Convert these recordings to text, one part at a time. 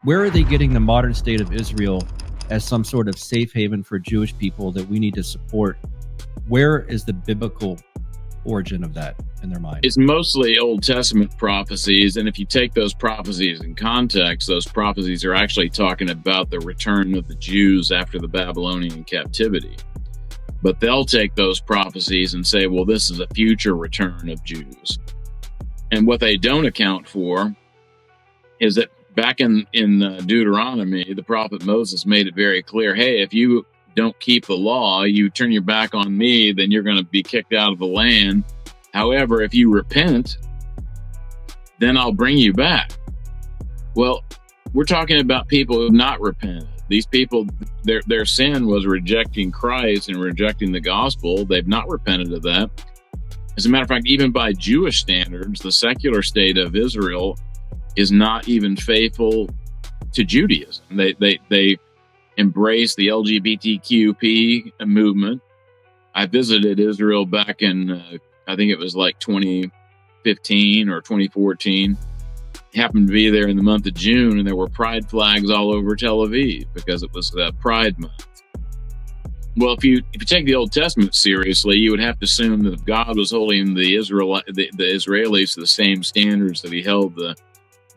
where are they getting the modern state of Israel as some sort of safe haven for Jewish people that we need to support? Where is the biblical origin of that in their mind? It's mostly Old Testament prophecies, and if you take those prophecies in context, those prophecies are actually talking about the return of the Jews after the Babylonian captivity. But they'll take those prophecies and say, well, this is a future return of Jews. And what they don't account for is that back in Deuteronomy, the prophet Moses made it very clear, hey, if you don't keep the law, you turn your back on me, then you're going to be kicked out of the land. However, if you repent, then I'll bring you back. Well, we're talking about people who have not repented. These people, their sin was rejecting Christ and rejecting the gospel. They've not repented of that. As a matter of fact, even by Jewish standards, the secular state of Israel is not even faithful to Judaism. They embrace the LGBTQP movement. I visited Israel back in, I think it was like 2015 or 2014. Happened to be there in the month of June, and there were pride flags all over Tel Aviv because it was Pride Month. Well, if you take the Old Testament seriously, you would have to assume that if God was holding the Israelis to the same standards that he held the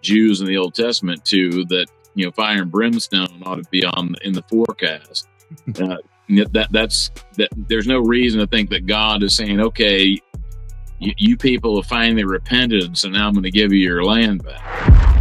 Jews in the Old Testament to, that fire and brimstone ought to be in the forecast. There's no reason to think that God is saying, okay, you people have finally repented, so now I'm going to give you your land back.